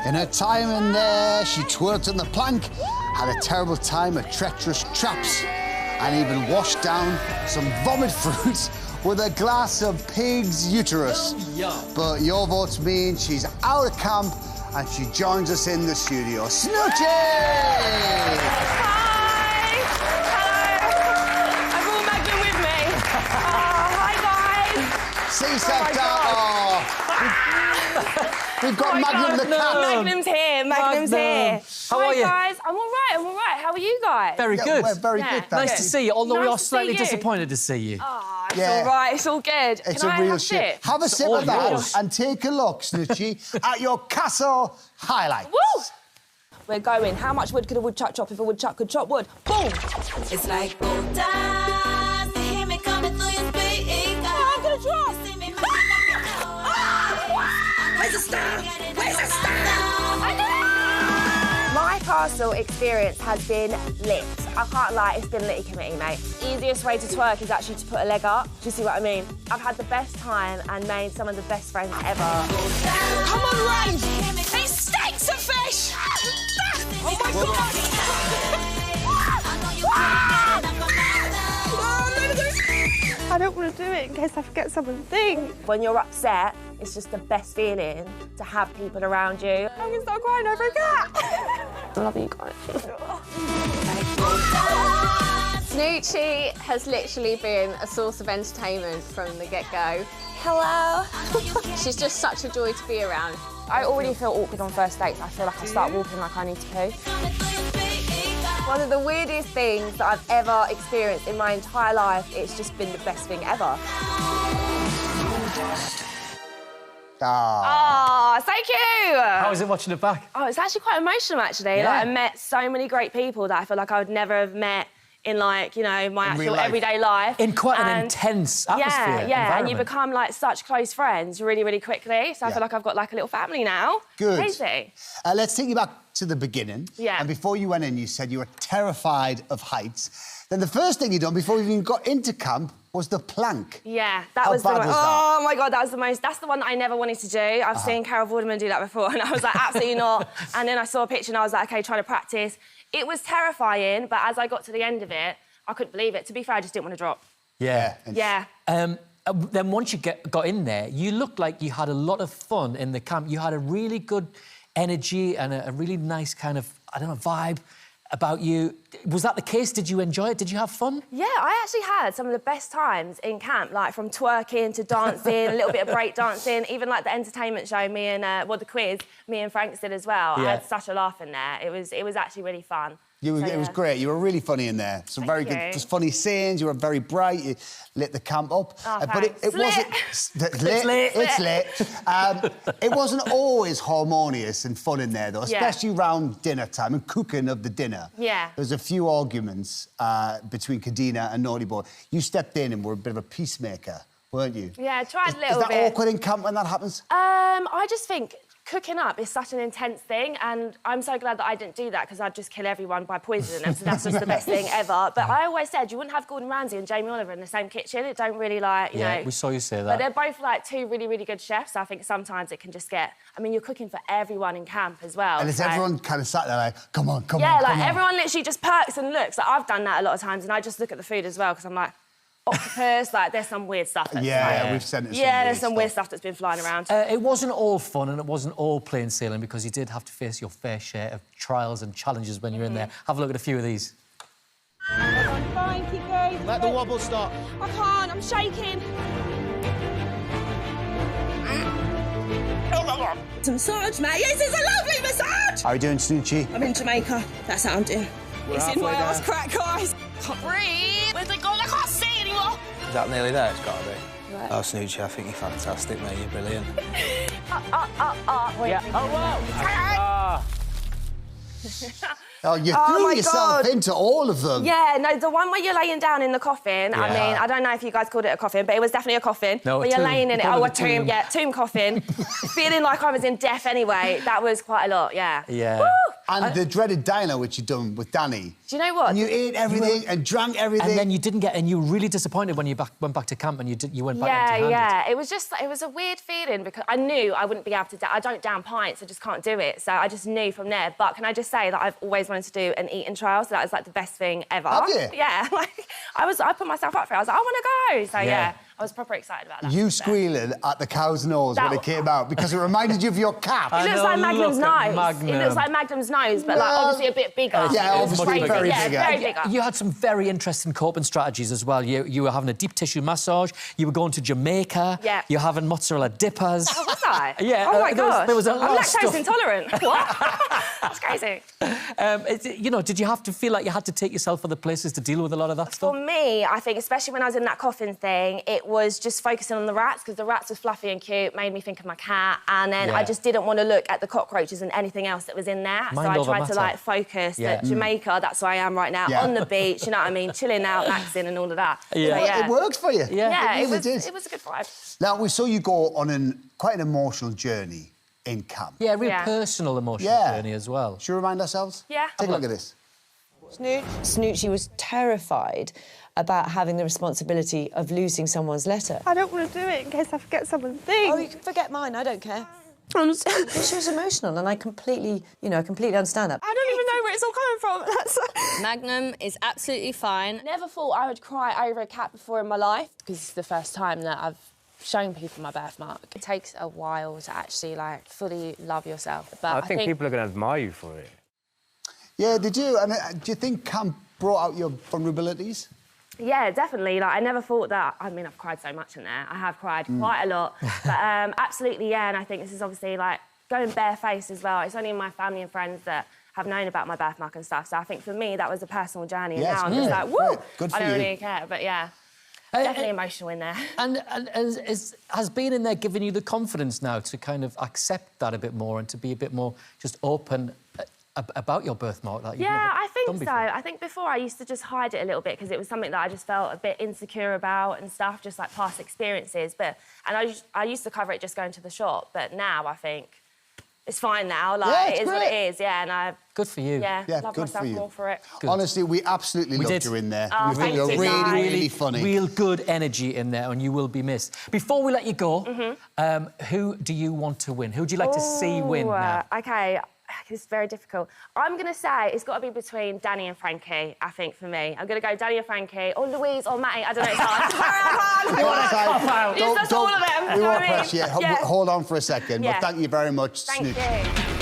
In her time in there, she twerked on the plank, had a terrible time at treacherous traps, and even washed down some vomit fruit with a glass of pig's uterus. But your votes mean she's out of camp and she joins us in the studio. Snoochie! Hi! Hello! I've all Magnum with me. Hi, guys! See yourself down. We've got Magnum the cat. Magnum's here. Magnum's here. How are you? Hi, guys. I'm all right. I'm all right. How are you guys? Very good. We're very good, thank Nice you. to see you, although we Nice are to see slightly you. disappointed to see you. Oh, it's Yeah. all right. It's all good. It's Can a I real have a shit. sip? Have a sip all of that yours. and take a look, Snoochie, at your castle highlights. Woo! We're going. How much wood could a woodchuck chop if a woodchuck could chop wood? Boom! It's like gold dust to hear me coming through your speaker. I'm gonna drop. See me Where's the star? Where's the star? My castle experience has been lit. I can't lie, it's been litty committee, mate. Easiest way to twerk is actually to put a leg up. Do you see what I mean? I've had the best time and made some of the best friends ever. Come on, Rose! It stinks of fish! Oh my God! I don't want to do it in case I forget something. When you're upset, it's just the best feeling to have people around you. I'm gonna start crying over a cat. I love you guys. Snoochie has literally been a source of entertainment from the get-go. Hello. She's just such a joy to be around. I already feel awkward on first dates. I feel like I start walking like I need to poo. One of the weirdest things that I've ever experienced in my entire life, it's just been the best thing ever. Oh, thank you! How was it watching it back? Oh, it's actually quite emotional, actually. Yeah. Like, I met so many great people that I feel like I would never have met in, like, you know, my real actual life. everyday life. In quite an And- intense atmosphere, Yeah, and you environment. become, like, such close friends really, really quickly. So I feel like I've got, like, a little family now. Good. Crazy. Let's take you back to the beginning. Yeah. And before you went in, you said you were terrified of heights. Then the first thing you done before you even got into camp was the plank. Yeah, that How was the bad most. was that? Oh my God, that was the most. That's the one that I never wanted to do. I've seen Carol Vorderman do that before, and I was like, absolutely not. And then I saw a picture, and I was like, okay, trying to practice. It was terrifying, but as I got to the end of it, I couldn't believe it. To be fair, I just didn't want to drop. Yeah. Yeah. Then once you got in there, you looked like you had a lot of fun in the camp. You had a really good energy and a really nice kind of, I don't know, vibe about you. Was that the case? Did you enjoy it? Did you have fun? Yeah, I actually had some of the best times in camp, like from twerking to dancing, a little bit of break dancing, even like the entertainment show, the quiz, me and Frank did as well. Yeah. I had such a laugh in there. It was actually really fun. It was yeah. great. You were really funny in there. Some very Thank good, you. funny scenes. You were very bright. You lit the camp up. Oh, But it thanks. wasn't... lit. It's lit. It wasn't always harmonious and fun in there, though, Yeah. especially around dinner time and cooking of the dinner. Yeah. There was a few arguments between Kadina and Naughty Boy. You stepped in and were a bit of a peacemaker, weren't you? Yeah, I tried a Is little that bit. awkward in camp when that happens? I just think cooking up is such an intense thing, and I'm so glad that I didn't do that because I'd just kill everyone by poisoning them, so that's just the best thing ever. But I always said you wouldn't have Gordon Ramsay and Jamie Oliver in the same kitchen. It don't really, like, you know... we saw you say that. But they're both, like, two really, really good chefs. So I think sometimes it can just get... I mean, you're cooking for everyone in camp as well. And is so- everyone kind of sat there like, come on, come on, Yeah, come like, on. everyone literally just perks and looks. Like, I've done that a lot of times, and I just look at the food as well, because I'm like, octopus, like, there's some weird stuff that's Yeah, like... we've sent it. Yeah, there's some weird stuff that's been flying around. It wasn't all fun and it wasn't all plain sailing because you did have to face your fair share of trials and challenges when you're in there. Have a look at a few of these. Fine, keep going. Let the wobble start. I can't, I'm shaking. It's a massage, mate. Yes, it's a lovely massage. How are you doing, Snoochie? I'm in Jamaica. That's how I'm doing. It's in my ass crack, guys. Can't breathe. Where's it gone? I can't see anymore. Is that nearly there? It's got to be. Right. Oh, Snoochie, I think you're fantastic, mate. You're brilliant. Yeah. Oh, wow. Oh, you Oh, threw my yourself God. into all of them. Yeah, no, the one where you're laying down in the coffin, I Yeah. mean, I don't know if you guys called it a coffin, but it was definitely a coffin. No, a When you're tomb. laying in We it, called oh, it a a tomb, tomb. yeah, tomb coffin. Feeling like I was in death anyway. That was quite a lot, yeah. Yeah. Woo! And the dreaded diner, which you'd done with Danny. Do you know what? And you ate everything and drank everything. And then you didn't get... And you were really disappointed when you went back to camp and you went back empty-handed. Yeah. It was just... It was a weird feeling because I knew I wouldn't be able to... I don't down pints, I just can't do it. So I just knew from there. But can I just say that I've always wanted to do an eating trial, so that was, like, the best thing ever. Have you? Yeah. Like, I put myself up for it. I was like, I want to go. So, yeah. I was proper excited about that. You squealing at the cow's nose when it came out because it reminded you of your cap. It looks like Magnum's nose. It looks like Magnum's nose, but like obviously a bit bigger. Yeah, obviously very bigger. Very bigger. You had some very interesting coping strategies as well. You were having a deep tissue massage. You were going to Jamaica. Yeah. You're having mozzarella dippers. Oh, was I? Yeah. Oh my gosh. There was a lot I'm of lactose stuff. intolerant. What? That's crazy. You know, did you have to feel like you had to take yourself other places to deal with a lot of that stuff? For me, I think, especially when I was in that coffin thing, it was just focusing on the rats because the rats were fluffy and cute, made me think of my cat, and then I just didn't want to look at the cockroaches and anything else that was in there. So I tried to like focus at Jamaica. That's where I am right now, on the beach. You know what I mean? Chilling out, relaxing, and all of that. Yeah. So, It worked for you. Yeah, it really did. It was a good vibe. Now, we saw you go on quite an emotional journey in camp. Yeah, real personal emotional journey as well. Should we remind ourselves? Yeah. Take a look at this. Snoochie was terrified about having the responsibility of losing someone's letter. I don't want to do it in case I forget someone's thing. Oh, you can forget mine, I don't care. She was emotional, and I completely understand that. I don't even know where it's all coming from. Magnum is absolutely fine. Never thought I would cry over a cat before in my life because it's the first time that I've shown people my birthmark. It takes a while to actually, like, fully love yourself. But I think people are going to admire you for it. Yeah, did you? And do you think camp brought out your vulnerabilities? Yeah, definitely. Like, I never thought that... I mean, I've cried so much in there. I have cried quite a lot. But absolutely, yeah, and I think this is obviously, like, going barefaced as well. It's only my family and friends that have known about my birthmark and stuff. So I think for me, that was a personal journey. And now I'm just like, woo! I don't really care, but yeah. Definitely emotional in there. And has being in there given you the confidence now to kind of accept that a bit more and to be a bit more just open about your birthmark? Like yeah, I think so. I think before I used to just hide it a little bit because it was something that I just felt a bit insecure about and stuff, just like past experiences. And I used to cover it just going to the shop, but now I think it's fine now. Like, it is what it is, yeah. And good for you. Yeah, love myself more for it. Good. Honestly, we absolutely loved you in there. Oh, We think you're really funny. Real good energy in there, and you will be missed. Before we let you go, who do you want to win? Who would you like to see win now? OK, it's very difficult. I'm going to say it's got to be between Danny and Frankie, I think, for me. I'm going to go Danny and Frankie, or Louise, or Matty. I don't know, it's hard. It's all of them. We won't press you. Hold on for a second, but thank you very much, Thank Snoochie. you.